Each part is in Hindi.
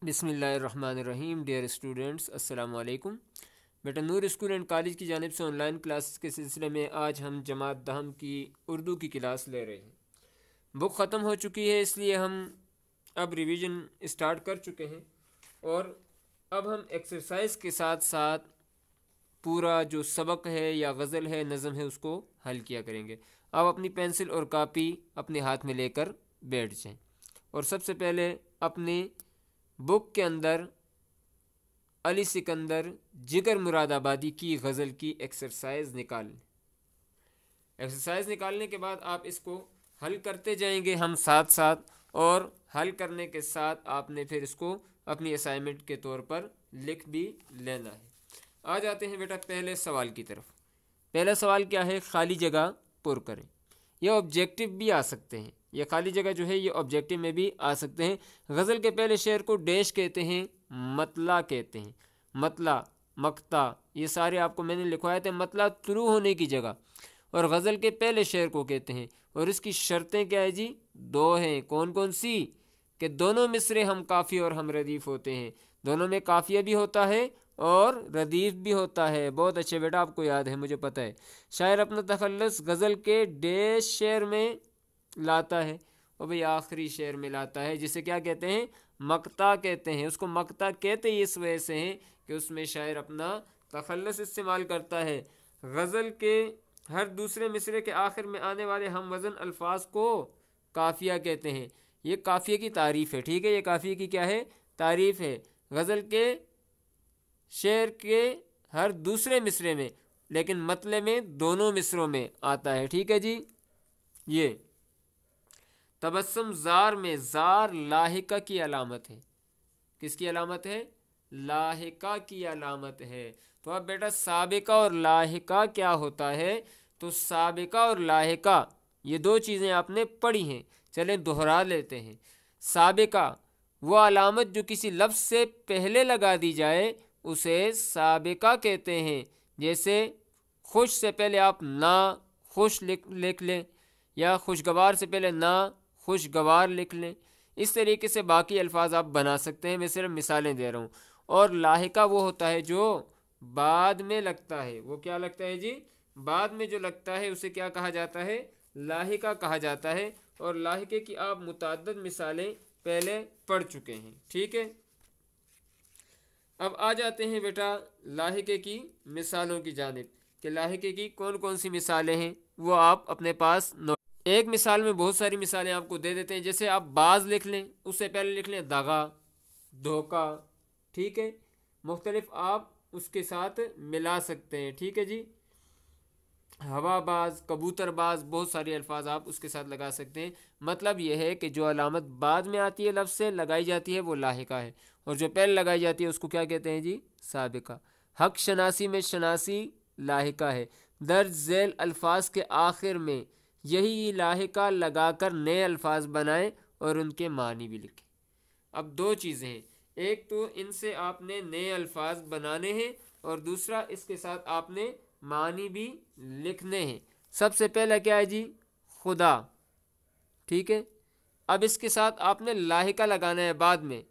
बिस्मिल्लाहिर्रहमानिर्रहीम। डियर स्टूडेंट्स, अस्सलाम वालेकुम। बेटा नूर स्कूल एंड कॉलेज की जानिब से ऑनलाइन क्लासेस के सिलसिले में आज हम जमात दहम की उर्दू की क्लास ले रहे हैं। बुक ख़त्म हो चुकी है, इसलिए हम अब रिवीजन स्टार्ट कर चुके हैं और अब हम एक्सरसाइज के साथ साथ पूरा जो सबक है या गज़ल है, नज़म है, उसको हल किया करेंगे। अब अपनी पेंसिल और कापी अपने हाथ में लेकर बैठ जाएं और सबसे पहले अपनी बुक के अंदर अली सिकंदर जिगर मुरादाबादी की गज़ल की एक्सरसाइज निकालें। एक्सरसाइज निकालने के बाद आप इसको हल करते जाएंगे हम साथ साथ, और हल करने के साथ आपने फिर इसको अपनी असाइनमेंट के तौर पर लिख भी लेना है। आ जाते हैं बेटा पहले सवाल की तरफ। पहला सवाल क्या है? खाली जगह पुर करें। यह ऑब्जेक्टिव भी आ सकते हैं, ये खाली जगह जो है ये ऑब्जेक्टिव में भी आ सकते हैं। गज़ल के पहले शेर को डैश कहते हैं, मतला कहते हैं। मतला, मक्ता, ये सारे आपको मैंने लिखवाए थे। मतला शुरू होने की जगह, और गज़ल के पहले शेर को कहते हैं। और इसकी शर्तें क्या है जी? दो हैं। कौन कौन सी? कि दोनों मिसरे हम काफ़ी और हम रदीफ़ होते हैं। दोनों में काफ़िया भी होता है और रदीफ़ भी होता है। बहुत अच्छे बेटा, आपको याद है, मुझे पता है। शायर अपना तखल्लुस गज़ल के डैश शेर में लाता है, और भाई आखिरी शेर में लाता है, जिसे क्या कहते हैं? मक्ता कहते हैं। उसको मक्ता कहते ही इस वजह से हैं कि उसमें शायर अपना तखल्लुस इस्तेमाल करता है। गज़ल के हर दूसरे मिसरे के आखिर में आने वाले हम वज़न अल्फाज को काफ़िया कहते हैं। ये काफ़िया की तारीफ़ है, ठीक है? ये काफ़िया की क्या है? तारीफ़ है। गज़ल के शेर के हर दूसरे मिसरे में, लेकिन मतले में दोनों मिसरों में आता है, ठीक है जी? ये तबस्सुम ज़ार में, ज़ार लाहिका की अलामत है। किसकी अलामत है? लाहिका की अलामत है। तो अब बेटा साबिका और लाहिका क्या होता है? तो साबिका और लाहिका ये दो चीज़ें आपने पढ़ी हैं, चलें दोहरा लेते हैं। साबिका वो अलामत जो किसी लफ्ज़ से पहले लगा दी जाए, उसे साबिका कहते हैं। जैसे खुश से पहले आप ना खुश लिख लें, या खुशगवार से पहले ना खुशगवार लिख लें। इस तरीके से बाकी अल्फाज आप बना सकते हैं, मैं सिर्फ मिसालें दे रहा हूँ। और लाहिका वो होता है जो बाद में लगता है। वो क्या लगता है जी? बाद में जो लगता है उसे क्या कहा जाता है? लाहिका कहा जाता है। और लाहिके की आप मुतअद्दिद मिसालें पहले पढ़ चुके हैं, ठीक है? अब आ जाते हैं बेटा लाहिके की मिसालों की जानिब, कि लाहिके की कौन कौन सी मिसालें हैं, वो आप अपने पास नोट। एक मिसाल में बहुत सारी मिसालें आपको दे देते हैं। जैसे आप बाज लिख लें, उससे पहले लिख लें दगा, धोखा, ठीक है? मुख्तलिफ आप उसके साथ मिला सकते हैं, ठीक है जी? हवाबाज, कबूतरबाज, बहुत सारे अल्फाज आप उसके साथ लगा सकते हैं। मतलब यह है कि जो अलामत बाद में आती है, लफ्ज़ से लगाई जाती है, वो लाहिका है, और जो पहले लगाई जाती है उसको क्या कहते हैं जी? साबिका। हक शनासी में शनासी लाहिका है। दर्ज झेल अल्फाज के आखिर में यही लाहिका लगाकर नए अल्फाज बनाएं और उनके मानी भी लिखें। अब दो चीज़ें हैं, एक तो इनसे आपने नए अल्फाज बनाने हैं, और दूसरा इसके साथ आपने मानी भी लिखने हैं। सबसे पहला क्या है जी? खुदा, ठीक है? अब इसके साथ आपने लाहिका लगाना है बाद में।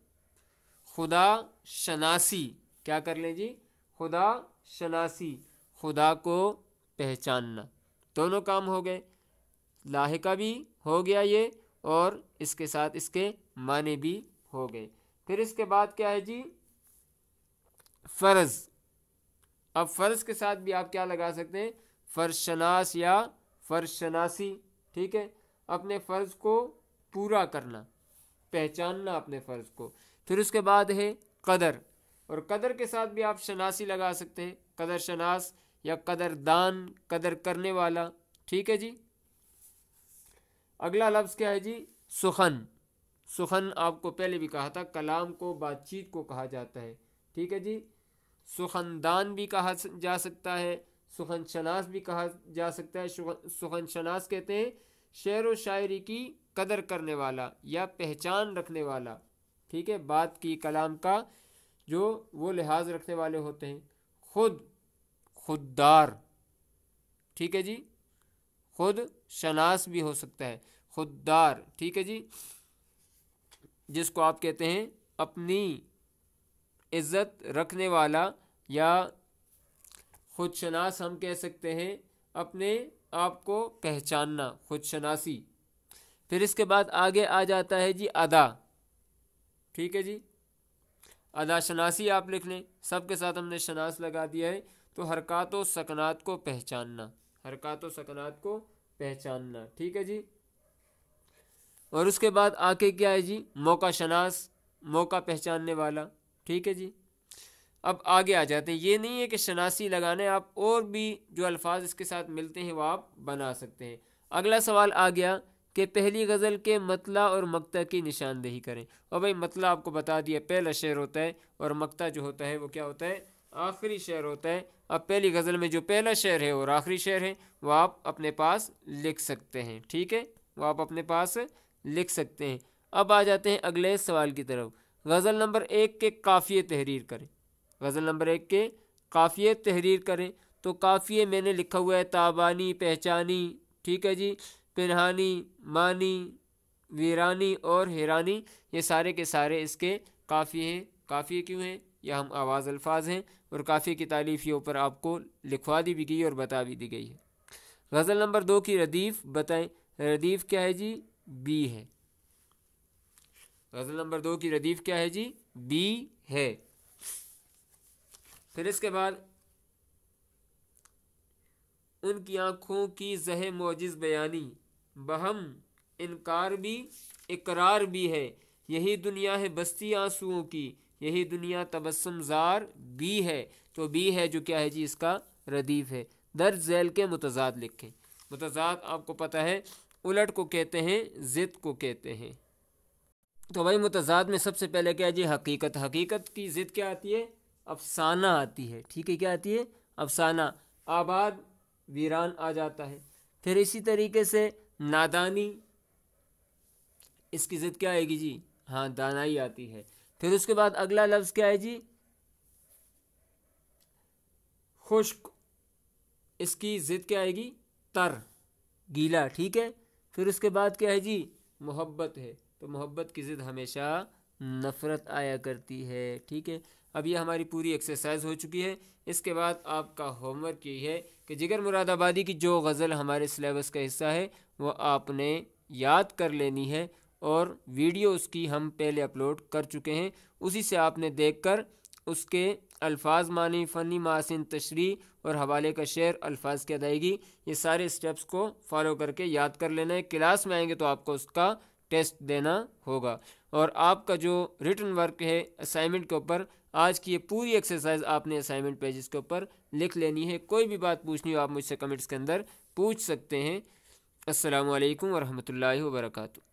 खुदा शनासी, क्या कर लें जी? खुदा शनासी, खुदा को पहचानना। दोनों काम हो गए, लाहिका भी हो गया ये, और इसके साथ इसके माने भी हो गए। फिर इसके बाद क्या है जी? फ़र्ज़। अब फ़र्ज़ के साथ भी आप क्या लगा सकते हैं? फ़र्शनास या फ़र्शनासी, ठीक है? अपने फ़र्ज़ को पूरा करना, पहचानना अपने फ़र्ज़ को। फिर उसके बाद है कदर, और कदर के साथ भी आप शनासी लगा सकते हैं, कदर शनास या कदरदान, कदर करने वाला, ठीक है जी? अगला लफ्ज़ क्या है जी? सुखन। सुखन आपको पहले भी कहा था, कलाम को, बातचीत को कहा जाता है, ठीक है जी? सुखनदान भी कहा जा सकता है, सुखन शनास भी कहा जा सकता है। सुखन शनास कहते हैं शेर व शायरी की कदर करने वाला या पहचान रखने वाला, ठीक है? बात की, कलाम का जो वो लिहाज रखने वाले होते हैं। खुद, खुददार, ठीक है जी? खुद शनास भी हो सकता है, खुददार, ठीक है जी? जिसको आप कहते हैं अपनी इज़्ज़त रखने वाला या खुदशनास हम कह सकते हैं, अपने आप को पहचानना, खुदशनासी। फिर इसके बाद आगे आ जाता है जी अदा। ठीक है जी, अदा शनासी आप लिख लें, सब के साथ हमने शनास लगा दिया है। तो हरकत व सकनात को पहचानना, हरकत व सकनात को पहचानना। ठीक है जी। और उसके बाद आके क्या है जी, मौका शनास, मौका पहचानने वाला। ठीक है जी। अब आगे आ जाते हैं, ये नहीं है कि शनासी लगाने, आप और भी जो अल्फाज इसके साथ मिलते हैं वो आप बना सकते हैं। अगला सवाल आ गया कि पहली गज़ल के मतला और मक्ता की निशानदेही करें। और भाई मतला आपको बता दिया पहला शेर होता है, और मक्ता जो होता है वो क्या होता है, आखिरी शेर होता है। अब पहली गज़ल में जो पहला शेर है और आखिरी शेर है वो आप अपने पास लिख सकते हैं। ठीक है, वो आप अपने पास लिख सकते हैं। अब आ जाते हैं अगले सवाल की तरफ। गज़ल नंबर 1 के काफ़िए तहरीर करें। गज़ल नंबर 1 के काफ़िए तहरीर करें। तो काफ़िए मैंने लिखा हुआ है ताबानी, पहचानी, ठीक है जी, पिनहानी, मानी, वीरानी और हैरानी, ये सारे के सारे इसके काफ़िए हैं। काफ़िए क्यों हैं, यह हम आवाज़ अल्फाज हैं, और काफ़िए की तारीफ़ ये ऊपर आपको लिखवा दी भी गई और बता भी दी गई है। गज़ल नंबर 2 की रदीफ़ बताएं। रदीफ़ क्या है जी, बी है। गज़ल नंबर 2 की रदीफ़ क्या है जी, बी है। फिर इसके बाद उनकी आँखों की ज़हे मोजिज़ बयानी, बहम इनकार भी इकरार भी है, यही दुनिया है बस्ती आंसुओं की, यही दुनिया तबस्सुम ज़ार भी है। तो बी है जो क्या है जी, इसका रदीफ़ है। दर्ज झैल के मुतज़ाद लिखें। मुतज़ाद आपको पता है उलट को कहते हैं, ज़िद को कहते हैं। तो भाई मुतज़ाद में सबसे पहले क्या है जी, हकीकत। हकीकत की ज़िद क्या आती है, अफसाना आती है। ठीक है, क्या आती है, अफसाना। आबाद वीरान आ जाता है। फिर इसी तरीके से नादानी, इसकी ज़िद क्या आएगी जी, हाँ दानाई आती है। फिर उसके बाद अगला लफ्ज़ क्या है जी, खुश्क, इसकी ज़िद क्या आएगी, तर, गीला। ठीक है। फिर उसके बाद क्या है जी, मोहब्बत है, तो मोहब्बत की ज़िद हमेशा नफ़रत आया करती है। ठीक है। अब ये हमारी पूरी एक्सरसाइज हो चुकी है। इसके बाद आपका होमवर्क यही है कि जिगर मुरादाबादी की जो गज़ल हमारे सिलेबस का हिस्सा है वो आपने याद कर लेनी है, और वीडियो उसकी हम पहले अपलोड कर चुके हैं, उसी से आपने देखकर उसके अल्फाज, मानी, फ़नी, मासिन, तशरी और हवाले का शेर, अल्फाज की अदायगी, ये सारे स्टेप्स को फॉलो करके याद कर लेना है। क्लास में आएंगे तो आपको उसका टेस्ट देना होगा। और आपका जो रिटन वर्क है असाइनमेंट के ऊपर, आज की ये पूरी एक्सरसाइज आपने असाइनमेंट पेजेस के ऊपर लिख लेनी है। कोई भी बात पूछनी हो आप मुझसे कमेंट्स के अंदर पूछ सकते हैं। अस्सलामु अलैकुम वरहमतुल्लाहि वबरकातुहू।